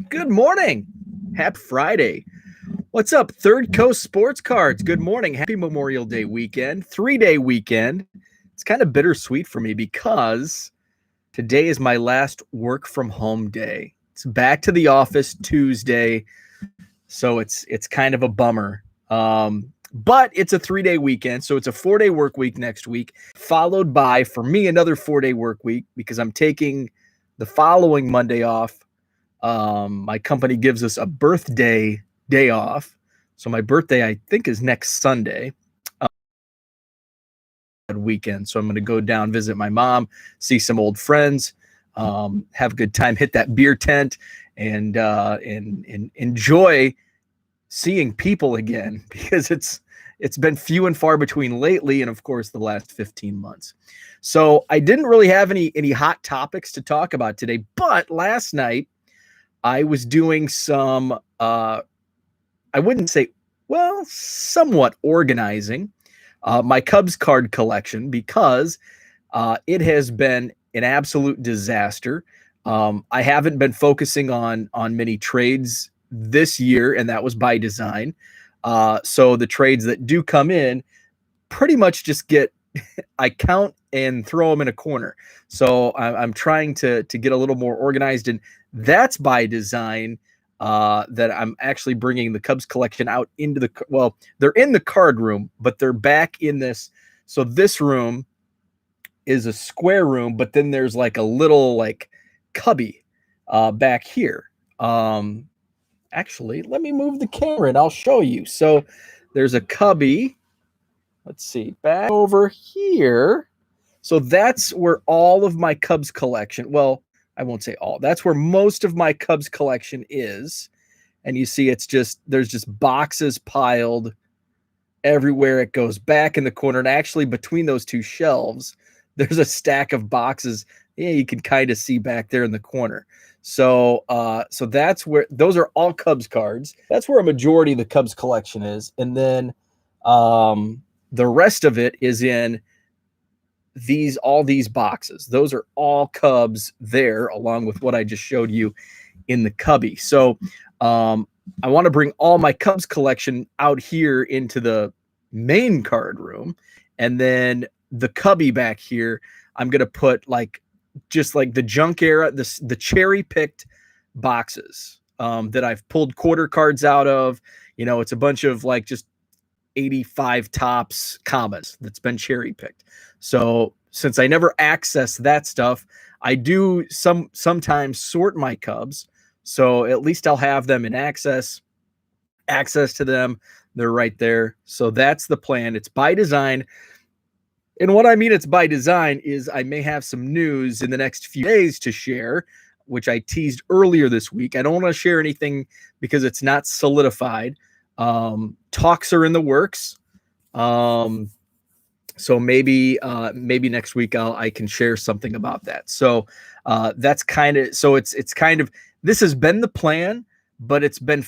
Good morning. Happy Friday. What's up, Third Coast Sports Cards? Good morning. Happy Memorial Day weekend, 3-day weekend. It's kind of bittersweet for me because today is my last work from home day. It's back to the office Tuesday, so it's kind of a bummer. But it's a 3-day weekend, so it's a 4-day work week next week, followed by, for me, another 4-day work week because I'm taking the following Monday off. My company gives us a birthday day off. So my birthday, I think, is next Sunday weekend. So I'm going to go down, visit my mom, see some old friends, have a good time, hit that beer tent, and enjoy seeing people again because it's been few and far between lately, and of course the last 15 months. So I didn't really have any hot topics to talk about today, but last night I was doing some, I wouldn't say, well, somewhat organizing my Cubs card collection because it has been an absolute disaster. I haven't been focusing on many trades this year, and that was by design. So the trades that do come in pretty much just get, I count and throw them in a corner. So I'm trying to get a little more organized, and that's by design. That I'm actually bringing the Cubs collection out into they're in the card room, but they're back in this. So this room is a square room, but then there's like a little cubby back here. Actually, let me move the camera and I'll show you. So there's a cubby. Let's see, back over here. So that's where all of my Cubs collection, well, I won't say all, that's where most of my Cubs collection is. And you see there's just boxes piled everywhere. It goes back in the corner. And actually between those two shelves, there's a stack of boxes. Yeah, you can kind of see back there in the corner. So that's where, those are all Cubs cards. That's where a majority of the Cubs collection is. And then the rest of it is in all these boxes. Those are all Cubs there, along with what I just showed you in the cubby. So I want to bring all my Cubs collection out here into the main card room, and then the cubby back here, I'm going to put just the junk era, the cherry picked boxes that I've pulled quarter cards out of. It's a bunch of just 85 tops commons that's been cherry picked. So since I never access that stuff, I do sometimes sort my Cubs. So at least I'll have them in access to them. They're right there. So that's the plan. It's by design. And what I mean it's by design is I may have some news in the next few days to share, which I teased earlier this week. I don't want to share anything because it's not solidified. Talks are in the works. So maybe next week I can share something about that. So that's it's kind of, this has been the plan, but it's been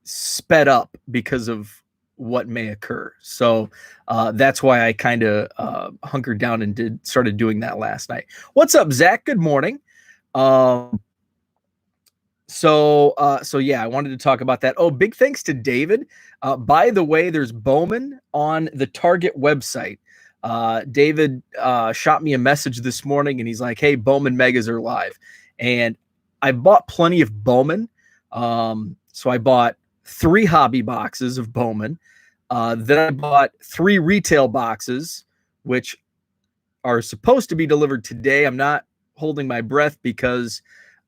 sped up because of what may occur. So that's why I kind of hunkered down and started doing that last night. What's up, Zach? Good morning. So yeah, I wanted to talk about that. Oh, big thanks to David. By the way, there's Bowman on the Target website. David shot me a message this morning and he's like, hey, Bowman Megas are live. And I bought plenty of Bowman. So I bought 3 hobby boxes of Bowman. Then I bought 3 retail boxes, which are supposed to be delivered today. I'm not holding my breath because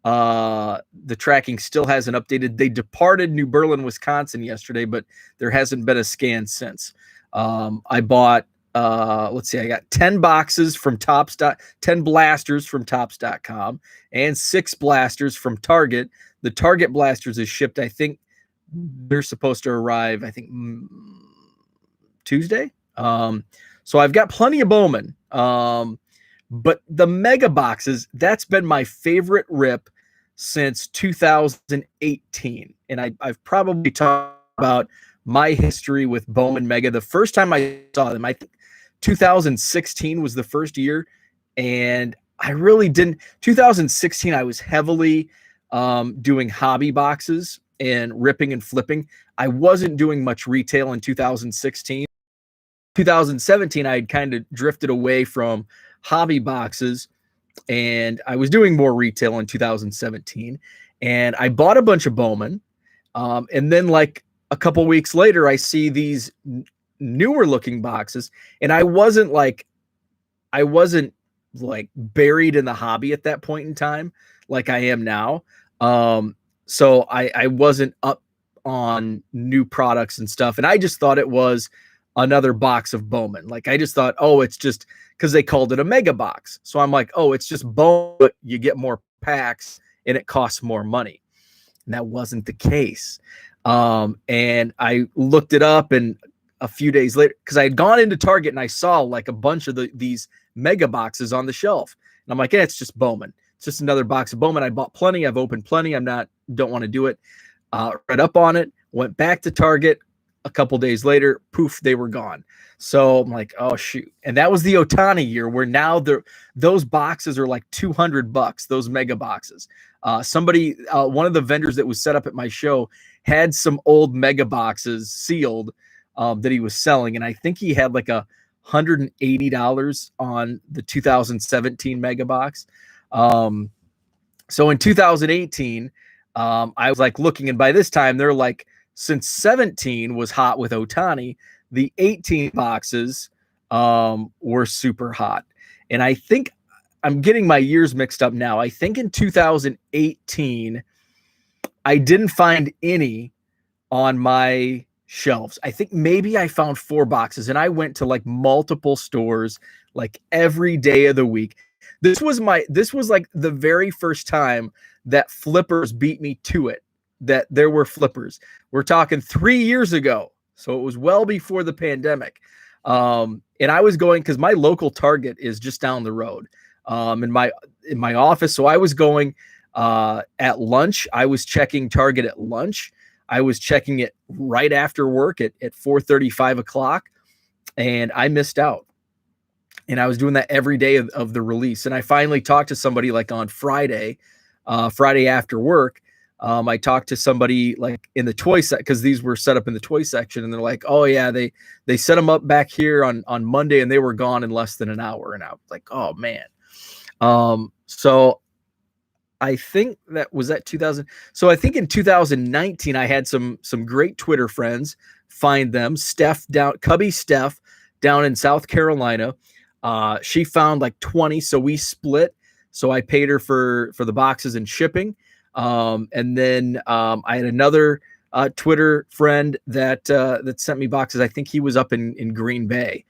the tracking still hasn't updated. They departed New Berlin, Wisconsin yesterday, but there hasn't been a scan since. I bought, let's see, I got 10 boxes from 10 blasters from Tops.com and 6 blasters from Target. The Target blasters is shipped, I think they're supposed to arrive, Tuesday. So I've got plenty of Bowman. But the mega boxes, that's been my favorite rip since 2018. And I've probably talked about my history with Bowman Mega. The first time I saw them, I think 2016 was the first year. And I really didn't. 2016, I was heavily doing hobby boxes and ripping and flipping. I wasn't doing much retail in 2016. 2017, I had kind of drifted away from hobby boxes, and I was doing more retail in 2017. And I bought a bunch of Bowman. And then, like a couple weeks later, I see these newer looking boxes, and I wasn't like buried in the hobby at that point in time like I am now. So I wasn't up on new products and stuff, and I just thought it was another box of Bowman. Like, I just thought, oh, it's just because they called it a mega box. So I'm like, oh, it's just Bowman, but you get more packs and it costs more money. And that wasn't the case. And I looked it up, and a few days later, because I had gone into Target and I saw like a bunch of these mega boxes on the shelf. And I'm like, yeah, it's just Bowman. It's just another box of Bowman. I bought plenty. I've opened plenty. Don't want to do it. Read up on it, went back to Target. A couple days later, poof, they were gone. So I'm like, oh shoot. And that was the Ohtani year, where now those boxes are like $200, those mega boxes. One of the vendors that was set up at my show had some old mega boxes sealed that he was selling. And I think he had like $180 on the 2017 mega box. So in 2018, I was like looking, and by this time they're like, since 17 was hot with Ohtani, the 18 boxes were super hot. And I think I'm getting my years mixed up now. I think in 2018, I didn't find any on my shelves. I think maybe I found 4 boxes, and I went to like multiple stores like every day of the week. This was like the very first time that flippers beat me to it, that there were flippers. We're talking 3 years ago. So it was well before the pandemic. And I was going, because my local Target is just down the road in my office. So I was going at lunch. I was checking Target at lunch. I was checking it right after work at 4:30, 5 o'clock. And I missed out. And I was doing that every day of the release. And I finally talked to somebody like on Friday after work. I talked to somebody like in the toy set, because these were set up in the toy section, and they're like, oh yeah, they set them up back here on Monday, and they were gone in less than an hour. And I was like, oh man. So I think that 2000. So I think in 2019, I had some great Twitter friends find them. Cubby Steph down in South Carolina. She found like 20. So we split. So I paid her for the boxes and shipping. And then I had another Twitter friend that sent me boxes. I think he was up in Green Bay.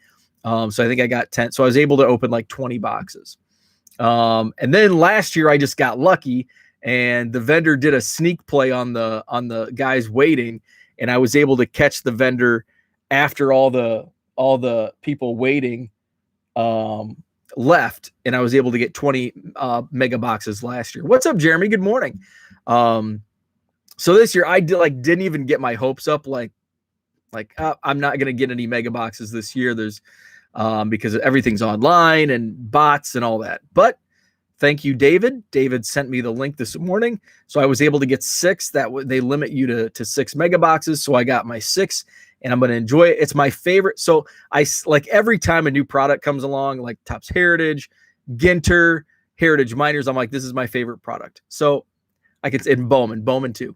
So I think I got 10. So I was able to open like 20 boxes. And then last year I just got lucky, and the vendor did a sneak play on the guys waiting, and I was able to catch the vendor after all the people waiting left, and I was able to get 20 mega boxes last year. What's up, Jeremy? Good morning. So this year I didn't even get my hopes up. I'm not going to get any mega boxes this year. There's because everything's online and bots and all that. But thank you, David. David sent me the link this morning, so I was able to get 6. They limit you to 6 mega boxes. So I got my 6, and I'm going to enjoy it. It's my favorite. So I like every time a new product comes along, like Topps Heritage, Ginter, Heritage Miners, I'm like, this is my favorite product. So I could say Bowman too.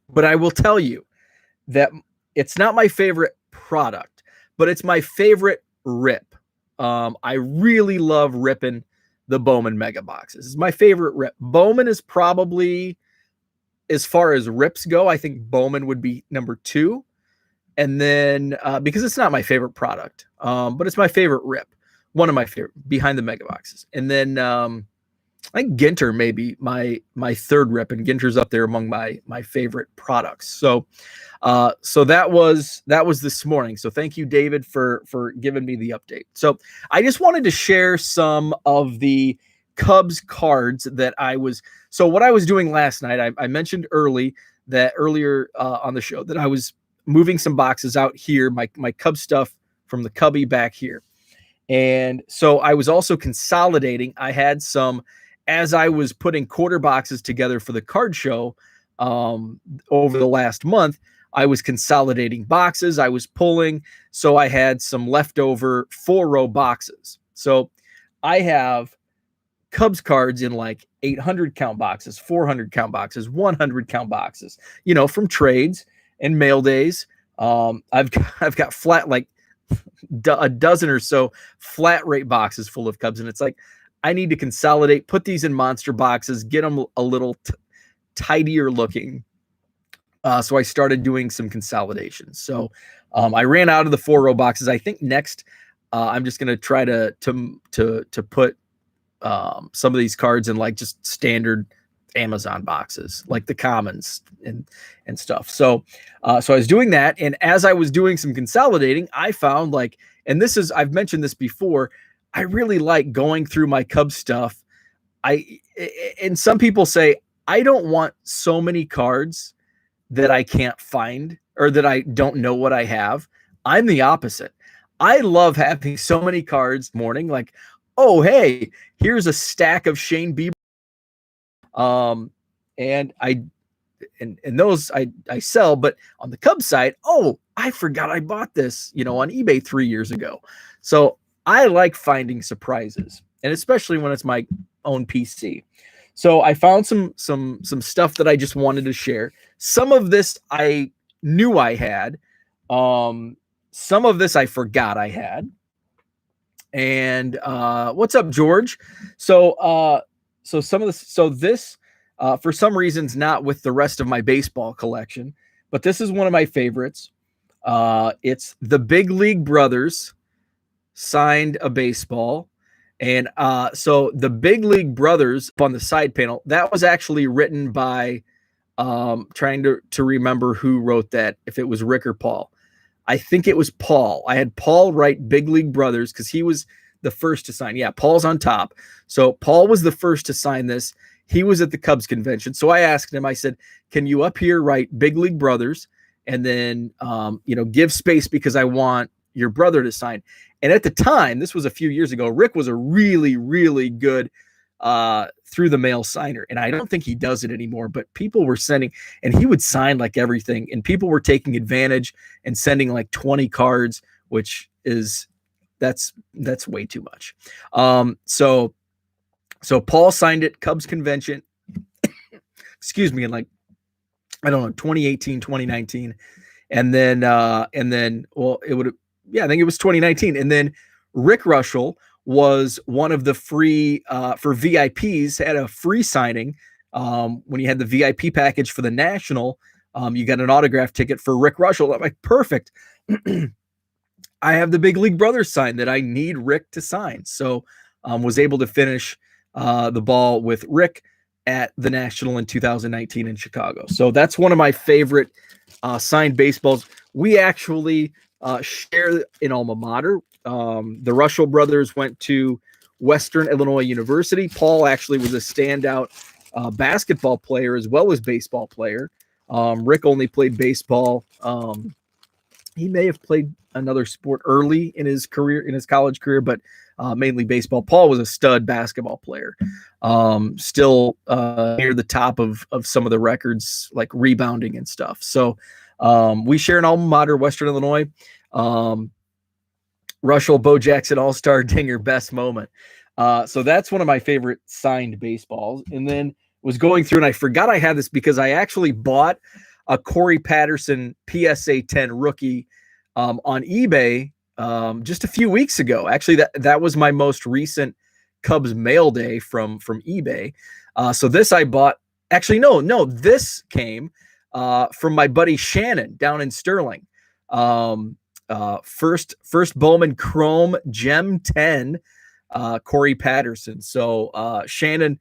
But I will tell you that it's not my favorite product, but it's my favorite rip. I really love ripping the Bowman mega boxes. It's my favorite rip. Bowman is probably, as far as rips go, I think Bowman would be number 2. And then because it's not my favorite product, but it's my favorite rip. One of my favorite behind the mega boxes. And then I think Ginter may be my 3rd rip, and Ginter's up there among my favorite products. So that was this morning. So thank you, David, for giving me the update. So I just wanted to share some of the Cubs cards that so what I was doing last night. I mentioned earlier on the show that I was moving some boxes out here, my Cubs stuff from the Cubby back here. And so I was also consolidating. I had some as I was putting quarter boxes together for the card show over the last month, I was consolidating boxes. I was pulling. So I had some leftover 4-row boxes. So I have Cubs cards in like 800 count boxes, 400 count boxes, 100 count boxes, from trades and mail days. I've got flat, like a dozen or so flat rate boxes full of Cubs. And it's like, I need to consolidate, put these in monster boxes, get them a little tidier looking. So I started doing some consolidations. So I ran out of the 4-row boxes. I think next I'm just going to try to put some of these cards in like just standard Amazon boxes, like the commons and stuff. So I was doing that. And as I was doing some consolidating, I found I've mentioned this before, I really like going through my Cubs stuff. And some people say, I don't want so many cards that I can't find or that I don't know what I have. I'm the opposite. I love having so many cards morning, like, oh, hey, here's a stack of Shane Bieber. And those I sell, but on the Cubs side, oh, I forgot I bought this, on eBay 3 years ago. So I like finding surprises, and especially when it's my own PC. So I found some stuff that I just wanted to share. Some of this I knew I had. Some of this I forgot I had. And what's up, George? So some of this, this for some reasons not with the rest of my baseball collection, but this is one of my favorites. It's the Big League Brothers signed a baseball. And so the Big League Brothers on the side panel, that was actually written by trying to remember who wrote that, if it was Rick or Paul. I think it was Paul. I had Paul write Big League Brothers because he was the first to sign. Yeah, Paul's on top. So Paul was the first to sign this. He was at the Cubs convention. So I asked him, I said, can you up here write Big League Brothers and then, give space because I want your brother to sign. And at the time, this was a few years ago, Rick was a really, really good through the mail signer. And I don't think he does it anymore, but people were sending, and he would sign like everything. And people were taking advantage and sending like 20 cards, which is, that's way too much. So Paul signed it, Cubs convention, excuse me, in like, I don't know, 2018, 2019. And then, well, it would, yeah, I think it was 2019. And then Rick Russell was one of the free, for VIPs, had a free signing. When you had the VIP package for the National, you got an autograph ticket for Rick Russell. I'm like, perfect. I have the Big League Brothers sign that I need Rick to sign. So was able to finish the ball with Rick at the National in 2019 in Chicago. So that's one of my favorite signed baseballs. We actually share an alma mater. The Russell brothers went to Western Illinois University. Paul actually was a standout basketball player as well as baseball player. Rick only played baseball. He may have played another sport early in his career, in his college career, but mainly baseball. Paul was a stud basketball player. Still near the top of some of the records, like rebounding and stuff. So we share an alma mater, Western Illinois. Russell, Bo Jackson, All-Star Dinger, best moment. So that's one of my favorite signed baseballs. And then was going through, and I forgot I had this because I actually bought a Corey Patterson PSA 10 rookie on eBay just a few weeks ago. Actually, that was my most recent Cubs mail day from eBay. So this I bought. Actually, no, this came from my buddy Shannon down in Sterling. First Bowman Chrome Gem 10, Corey Patterson. So Shannon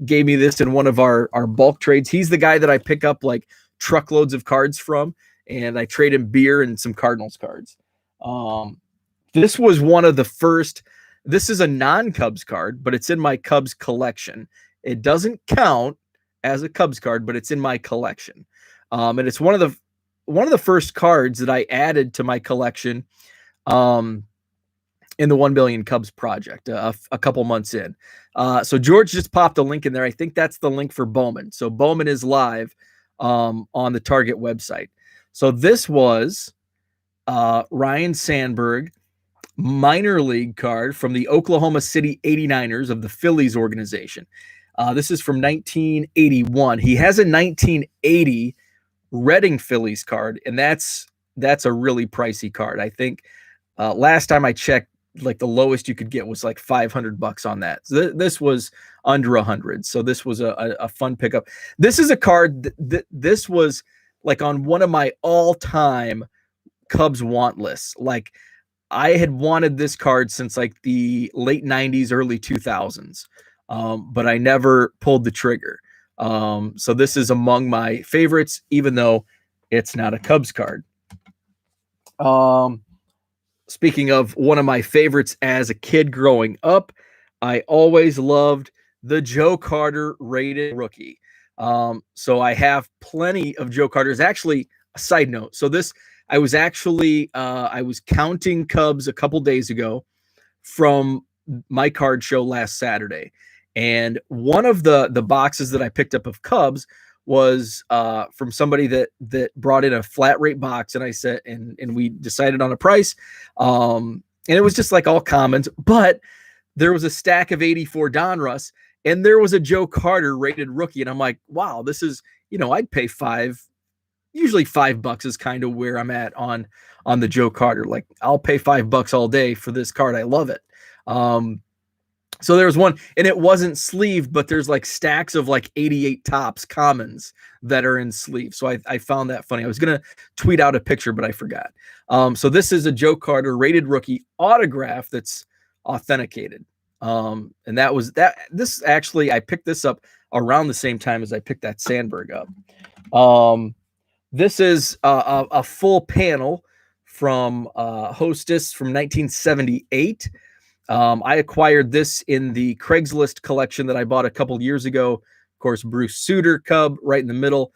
gave me this in one of our bulk trades. He's the guy that I pick up like truckloads of cards from, and I trade him beer and some Cardinals cards. This was one of the first. This is a non-Cubs card, but it's in my Cubs collection. It doesn't count as a Cubs card, but it's in my collection. And it's one of the first cards that I added to my collection in the 1 Billion Cubs project a couple months in. So George just popped a link in there. I think that's the link for Bowman. So Bowman is live on the Target website. So this was Ryan Sandberg, minor league card from the Oklahoma City 89ers of the Phillies organization. This is from 1981. He has a 1980 Reading Phillies card, and that's a really pricey card. I think last time I checked, like the lowest you could get was like $500 on that. So this was under 100. So this was a fun pickup. This is a card this was like on one of my all-time Cubs want lists. Like I had wanted this card since like the late 90s, early 2000s. But I never pulled the trigger. So this is among my favorites, even though it's not a Cubs card. Speaking of one of my favorites as a kid growing up, I always loved the Joe Carter rated rookie. So I have plenty of Joe Carters. Actually, a side note. So this, I was actually, I was counting Cubs a couple days ago from my card show last Saturday. And one of the boxes that I picked up of Cubs was from somebody that brought in a flat rate box, and I said, and we decided on a price, and it was just like all commons, but there was a stack of 84 Donruss, and there was a Joe Carter rated rookie, and I'm like, wow, this is, I'd pay usually $5 is kind of where I'm at on the Joe Carter. Like I'll pay $5 all day for this card. I love it. So there was one, and it wasn't sleeved, but there's like stacks of like 88 Topps commons that are in sleeve. So I found that funny. I was going to tweet out a picture, but I forgot. So this is a Joe Carter rated rookie autograph that's authenticated. And that was that. This actually, I picked this up around the same time as I picked that Sandberg up. This is a full panel from Hostess from 1978. I acquired this in the Craigslist collection that I bought a couple years ago. Of course, Bruce Sutter Cub right in the middle.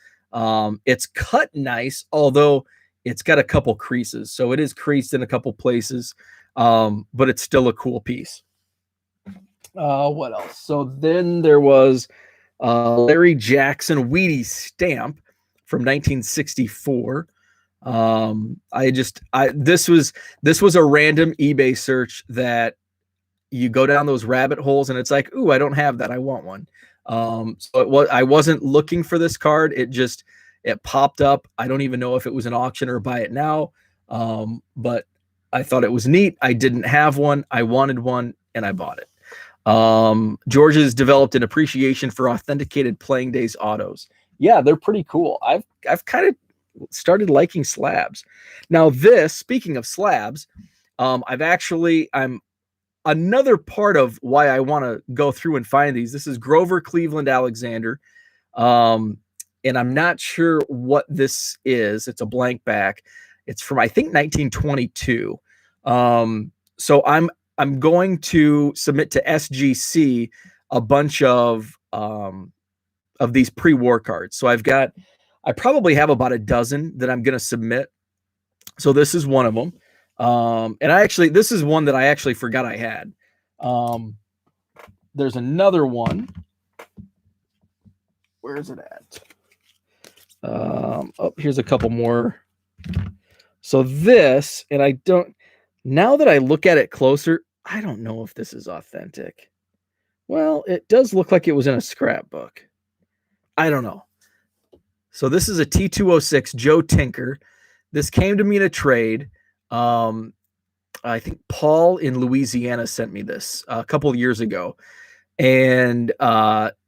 It's cut nice, although it's got a couple creases. So it is creased in a couple places, but it's still a cool piece. What else? So then there was Larry Jackson Wheaties stamp from 1964. This was a random eBay search that you go down those rabbit holes and it's like, ooh, I don't have that. I want one. So I wasn't looking for this card. It popped up. I don't even know if it was an auction or buy it now. But I thought it was neat. I didn't have one. I wanted one and I bought it. George has developed an appreciation for authenticated playing days autos. Yeah, they're pretty cool. I've kind of started liking slabs. Now this, speaking of slabs, I'm another part of why I want to go through and find these. This is Grover Cleveland Alexander. And I'm not sure what this is. It's a blank back. It's from, I think, 1922. So I'm going to submit to SGC a bunch of these pre-war cards. So I probably have about a dozen that I'm going to submit. So this is one of them. And this is one that I actually forgot I had. There's another one. Where is it at? Here's a couple more. So this, and now that I look at it closer, I don't know if this is authentic. Well, it does look like it was in a scrapbook. I don't know. So this is a T206 Joe Tinker. This came to me in a trade. I think Paul in Louisiana sent me this a couple of years ago. And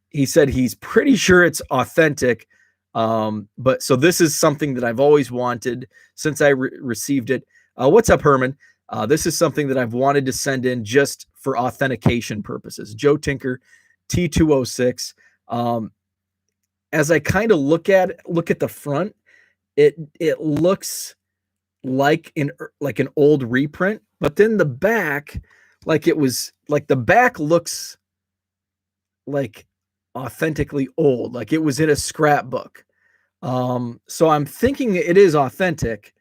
he said he's pretty sure it's authentic. But so this is something that I've always wanted since I received it. What's up, Herman? This is something that I've wanted to send in just for authentication purposes. Joe Tinker, T206. As I kind of look at the front, it looks like an old reprint, but then the back, the back looks like authentically old, like it was in a scrapbook. So I'm thinking it is authentic,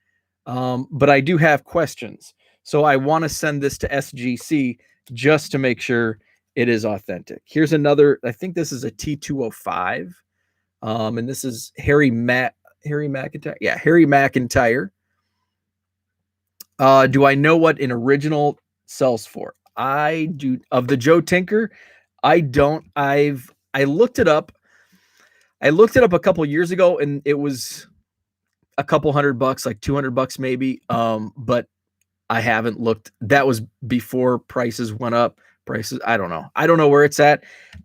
but I do have questions. So I want to send this to SGC just to make sure it is authentic. Here's another, I think this is a T205. And this is Harry McIntyre. Yeah, Harry McIntyre. Do I know what an original sells for? I do. Of the Joe Tinker, I don't. I looked it up. I looked it up a couple years ago, and it was a couple $100, like $200 maybe. But I haven't looked. That was before prices went up. Prices, I don't know. I don't know where it's at.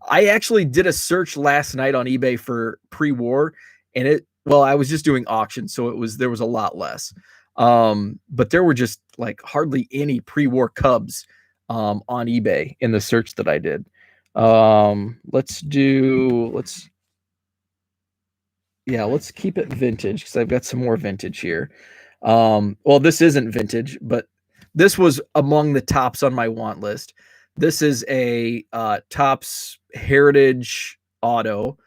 I actually did a search last night on eBay for pre-war, and I was just doing auctions, so there was a lot less. But there were just like hardly any pre-war Cubs on eBay in the search that I did. Let's keep it vintage because I've got some more vintage here. Well, this isn't vintage, but this was among the tops on my want list. This is a Topps Heritage Auto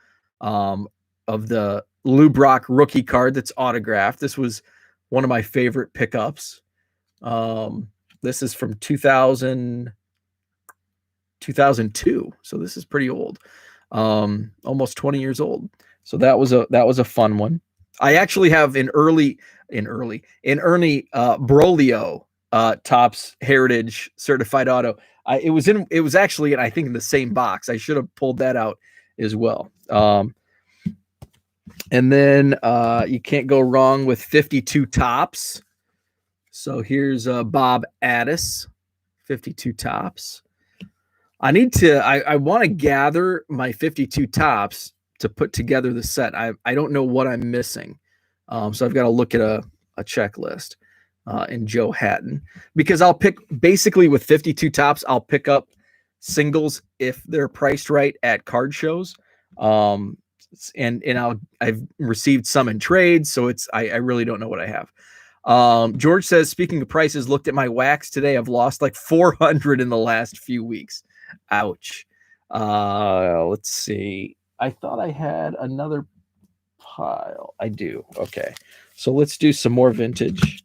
of the Lou Brock rookie card that's autographed. This was one of my favorite pickups. This is from 2002. So this is pretty old. Almost 20 years old. So that was a fun one. I actually have an Ernie Broglio Topps Heritage Certified Auto. It was actually, I think, in the same box. I should have pulled that out as well. And then you can't go wrong with 52 Topps. So here's Bob Addis, 52 Topps. I want to gather my 52 Topps to put together the set. I don't know what I'm missing. So I've got to look at a checklist in Joe Hatton, because I'll pick basically with 52 Topps, I'll pick up singles if they're priced right at card shows. And I've received some in trades, so I really don't know what I have. George says, speaking of prices, looked at my wax today. I've lost like 400 in the last few weeks. Ouch. Let's see. I thought I had another pile. I do. Okay. So let's do some more vintage.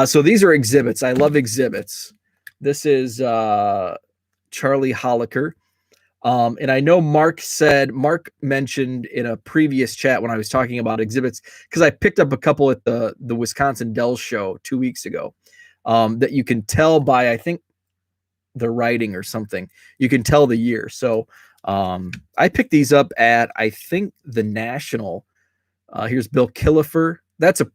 So these are exhibits. I love exhibits. This is Charlie Holliker. And I know Mark mentioned in a previous chat when I was talking about exhibits, because I picked up a couple at the Wisconsin Dells show 2 weeks ago, that you can tell by, I think, the writing or something. You can tell the year. So I picked these up at, I think, the National. Here's Bill Killefer.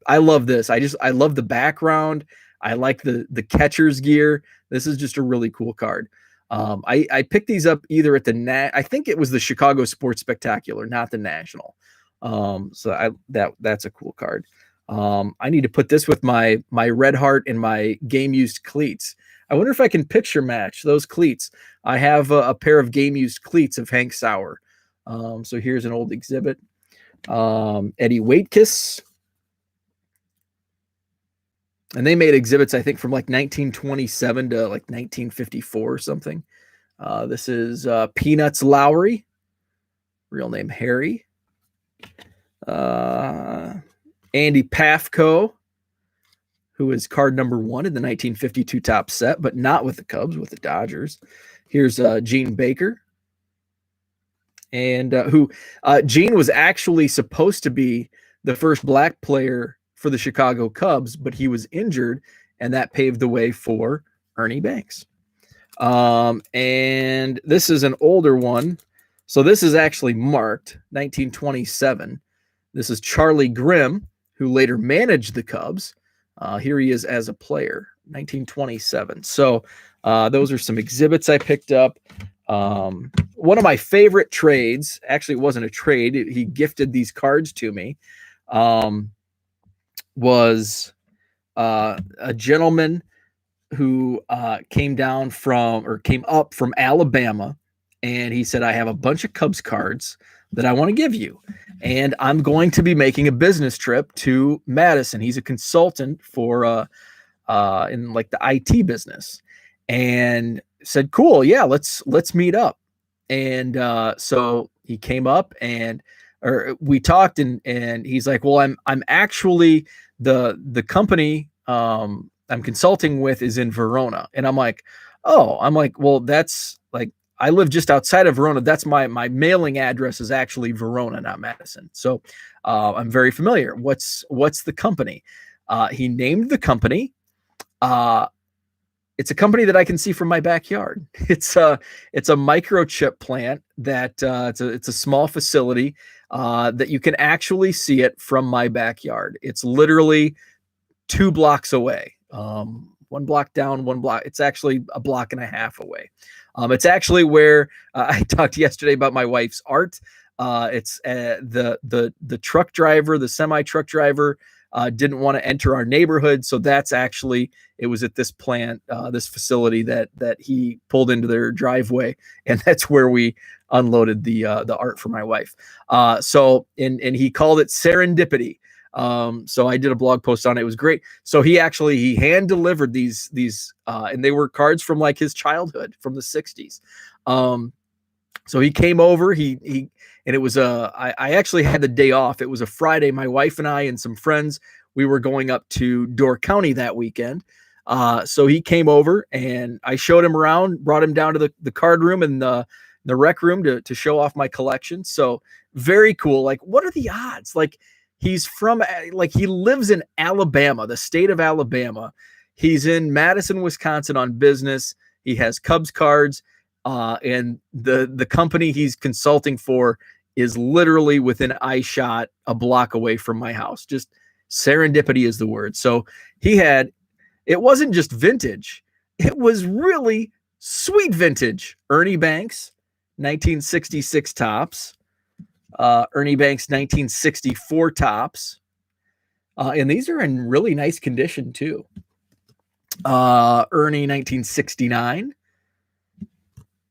I love this. I love the background. I like the catcher's gear. This is just a really cool card. I picked these up either at I think it was the Chicago Sports Spectacular, not the National. So that's a cool card. I need to put this with my Red Heart and my game used cleats. I wonder if I can picture match those cleats. I have a pair of game used cleats of Hank Sauer. So here's an old exhibit. Eddie Waitkiss. And they made exhibits, I think, from like 1927 to like 1954 or something. This is Peanuts Lowry, real name Harry. Andy Pafko, who is card number 1 in the 1952 Topps set, but not with the Cubs, with the Dodgers. Here's Gene Baker. And Gene was actually supposed to be the first black player for the Chicago Cubs, but he was injured, and that paved the way for Ernie Banks. And this is an older one. So this is actually marked 1927. This is Charlie Grimm, who later managed the Cubs. Here he is as a player, 1927. So those are some exhibits I picked up. One of my favorite trades, actually it wasn't a trade, he gifted these cards to me, was a gentleman who came up from Alabama, and he said, I have a bunch of Cubs cards that I want to give you, and I'm going to be making a business trip to Madison. He's a consultant for in like the IT business, and said, cool, yeah, let's meet up. And so he came up, or we talked, and he's like, well, I'm actually the company I'm consulting with is in Verona. And I'm like, oh, I'm like, well, that's like, I live just outside of Verona. That's my mailing address is actually Verona, not Madison. So I'm very familiar. What's the company? He named the company. It's a company that I can see from my backyard. It's a microchip plant that it's a small facility that you can actually see it from my backyard. It's literally 2 blocks away. 1 block down, 1 block. It's actually a block and a half away. It's actually where I talked yesterday about my wife's art. It's the truck driver, the semi truck driver, didn't want to enter our neighborhood, so that's actually it was at this plant, this facility that he pulled into their driveway, and that's where we unloaded the art for my wife. So he called it serendipity. So I did a blog post on it. It was great. So he hand delivered these and they were cards from like his childhood from the 60s. So he came over, and it was I actually had the day off. It was a Friday. My wife and I and some friends, we were going up to Door County that weekend. So he came over and I showed him around, brought him down to the card room and the rec room to show off my collection. So very cool. Like, what are the odds? Like, he's from, like, he lives in Alabama, the state of Alabama. He's in Madison, Wisconsin on business. He has Cubs cards, and the company he's consulting for is literally within eye shot, a block away from my house. Just serendipity is the word. So it wasn't just vintage. It was really sweet vintage. Ernie Banks, 1966 tops. Ernie Banks 1964 tops. And these are in really nice condition too. Ernie 1969.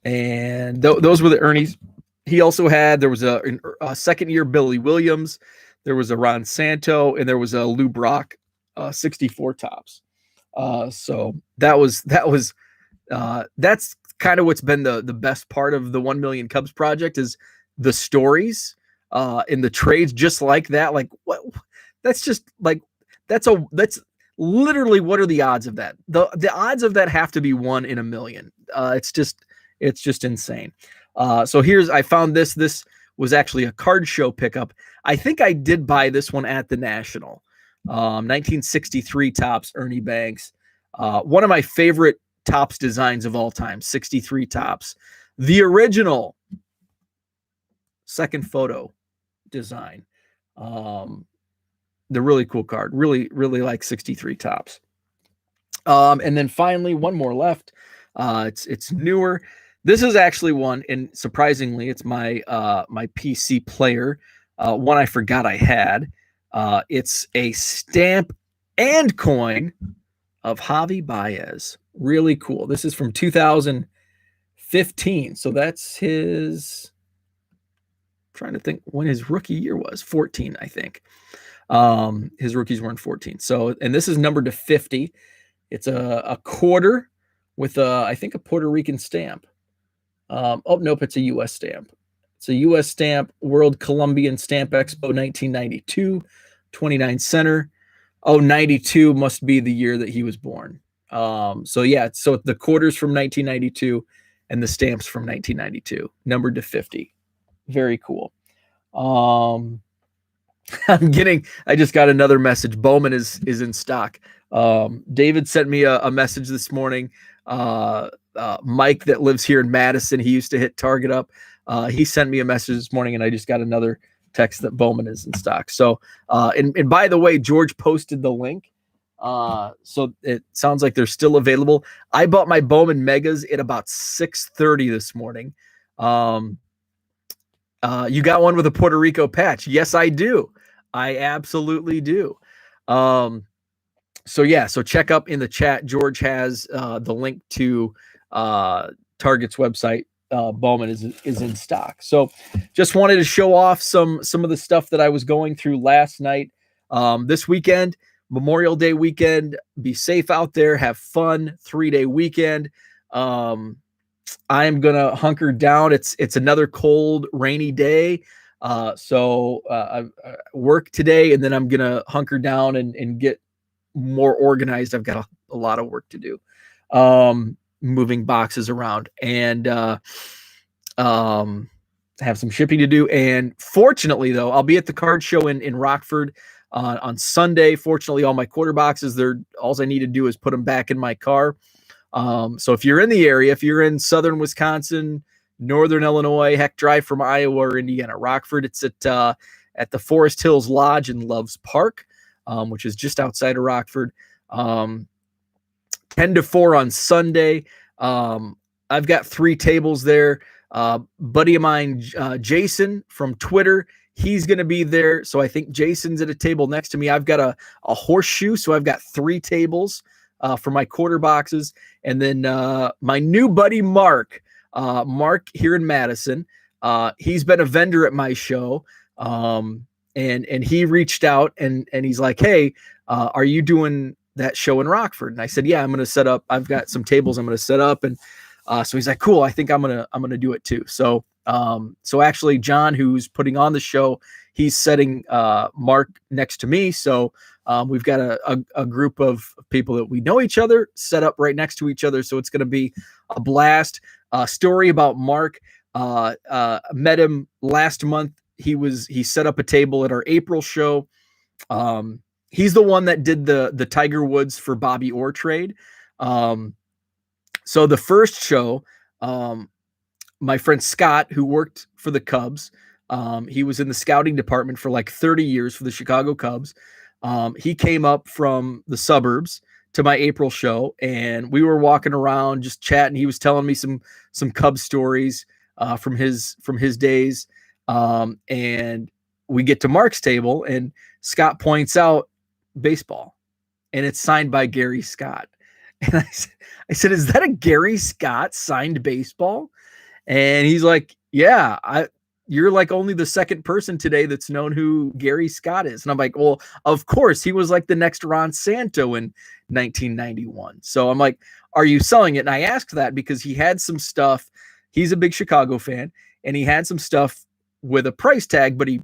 And those were the Ernies. He also had, there was a second year Billy Williams, there was a Ron Santo, and there was a Lou Brock 64 tops. So that's kind of what's been the best part of the 1 Million Cubs project is the stories in the trades just like that. Like, what? That's just like, that's literally, what are the odds of that? The odds of that have to be 1 in a million. It's just insane. So I found this was actually a card show pickup. I think I did buy this one at the National. 1963 tops, Ernie Banks. One of my favorite tops designs of all time, 63 tops. The original second photo design. The really cool card. Really, really like 63 tops. And then finally, one more left. It's newer. This is actually one, and surprisingly, it's my PC player. One I forgot I had. It's a stamp and coin of Javi Baez. Really cool. This is from 2015. So that's his, I'm trying to think when his rookie year was. 14, I think. His rookies were in 14. So, and this is numbered to 50. It's a quarter with I think a Puerto Rican stamp. Oh, nope, it's a U.S. stamp. It's a U.S. stamp, World Columbian Stamp Expo 1992, 29 center. Oh, 92 must be the year that he was born. So yeah, so the quarters from 1992 and the stamps from 1992, numbered to 50. Very cool. I just got another message. Bowman is in stock. David sent me a message this morning. Mike that lives here in Madison, he used to hit Target up. He sent me a message this morning, and I just got another text that Bowman is in stock. So, and by the way, George posted the link. So it sounds like they're still available. I bought my Bowman Megas at about 6:30 this morning. You got one with a Puerto Rico patch. Yes, I do. I absolutely do. So yeah, so check up in the chat. George has the link to Target's website. Bowman is in stock. So just wanted to show off some of the stuff that I was going through last night. This weekend, Memorial Day weekend, be safe out there, have fun, 3-day weekend. I'm gonna hunker down. It's another cold, rainy day. So I work today, and then I'm gonna hunker down and get more organized. I've got a lot of work to do, moving boxes around, and have some shipping to do. And fortunately, though, I'll be at the card show in Rockford on Sunday. Fortunately, all my quarter boxes, all I need to do is put them back in my car. So if you're in the area, if you're in southern Wisconsin, northern Illinois, heck, drive from Iowa or Indiana, Rockford, it's at the Forest Hills Lodge in Loves Park, which is just outside of Rockford. 10 to 4 on Sunday. I've got 3 tables there. Buddy of mine, Jason from Twitter, he's going to be there. So I think Jason's at a table next to me. I've got a horseshoe, so I've got 3 tables for my quarter boxes. And then my new buddy, Mark here in Madison, he's been a vendor at my show. And he reached out and he's like, hey, are you doing that show in Rockford? And I said, yeah, I'm going to set up. I've got some tables I'm going to set up. And so he's like, cool, I think I'm going to do it too. So actually John, who's putting on the show, he's setting Mark next to me. So we've got a group of people that we know each other set up right next to each other. So it's going to be a blast. Story about Mark, met him last month. He set up a table at our April show. He's the one that did the Tiger Woods for Bobby Orr trade. So the first show, my friend Scott, who worked for the Cubs, he was in the scouting department for like 30 years for the Chicago Cubs. He came up from the suburbs to my April show, and we were walking around just chatting. He was telling me some Cubs stories from his days. And we get to Mark's table, and Scott points out baseball, and it's signed by Gary Scott. And I said, is that a Gary Scott signed baseball? And he's like, yeah, you're like only the second person today that's known who Gary Scott is. And I'm like, well, of course, he was like the next Ron Santo in 1991. So I'm like, are you selling it? And I asked that because he had some stuff. He's a big Chicago fan, and he had some stuff with a price tag, but he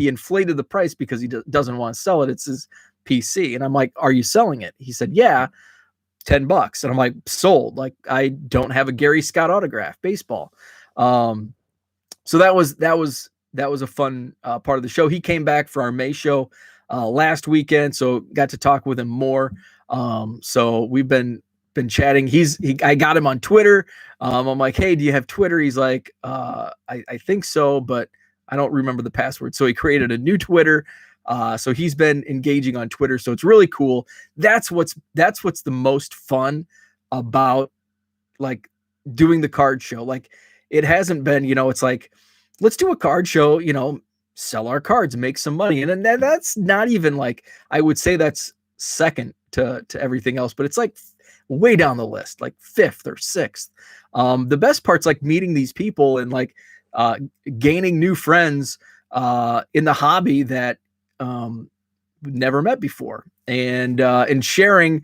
inflated the price because he doesn't want to sell it. It's his PC. And I'm like, are you selling it? He said, yeah, $10. And I'm like, sold. Like, I don't have a Gary Scott autograph baseball. So that was a fun part of the show. He came back for our May show last weekend, so got to talk with him more. So we've been chatting. I got him on Twitter. I'm like, hey, do you have Twitter? He's like, I think so, but I don't remember the password. So he created a new Twitter. So he's been engaging on Twitter. So it's really cool. That's what's the most fun about like doing the card show. Like, it hasn't been, it's like, let's do a card show, sell our cards, make some money. And then that's not even like, I would say that's second to everything else, but it's like way down the list, like 5th or 6th. The best part's like meeting these people and like gaining new friends in the hobby that never met before, and sharing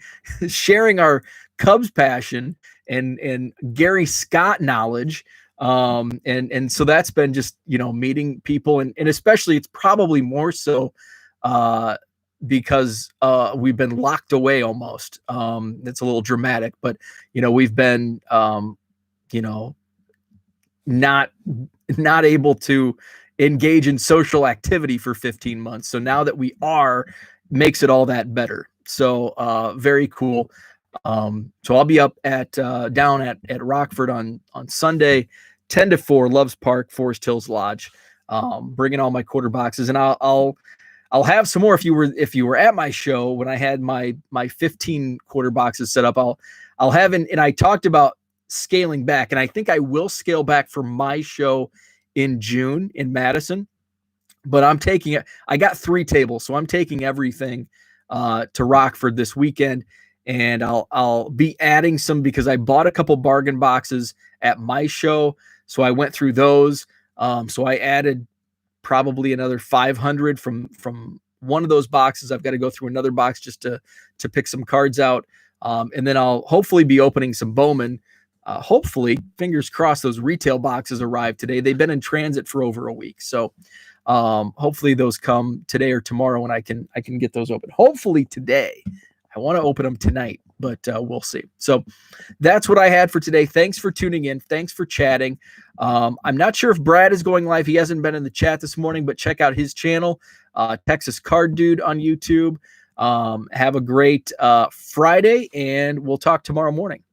our Cubs passion and Gary Scott knowledge. And so that's been just, meeting people, and especially it's probably more so because we've been locked away almost. It's a little dramatic, but we've been not able to engage in social activity for 15 months. So now that we are, makes it all that better. So very cool. So I'll be up down at Rockford on Sunday, 10 to 4, Loves Park, Forest Hills Lodge, bringing all my quarter boxes. And I'll have some more if you were at my show when I had my 15 quarter boxes set up. I'll have and I talked about scaling back, and I think I will scale back for my show in June in Madison. But I got 3 tables, so I'm taking everything to Rockford this weekend. And I'll be adding some because I bought a couple bargain boxes at my show. So I went through those. So I added probably another 500 from one of those boxes. I've got to go through another box just to pick some cards out. And then I'll hopefully be opening some Bowman. Hopefully, fingers crossed, those retail boxes arrive today. They've been in transit for over a week. So hopefully those come today or tomorrow, and I can get those open. Hopefully today. I want to open them tonight, but we'll see. So that's what I had for today. Thanks for tuning in. Thanks for chatting. I'm not sure if Brad is going live. He hasn't been in the chat this morning, but check out his channel, Texas Card Dude on YouTube. Have a great Friday, and we'll talk tomorrow morning.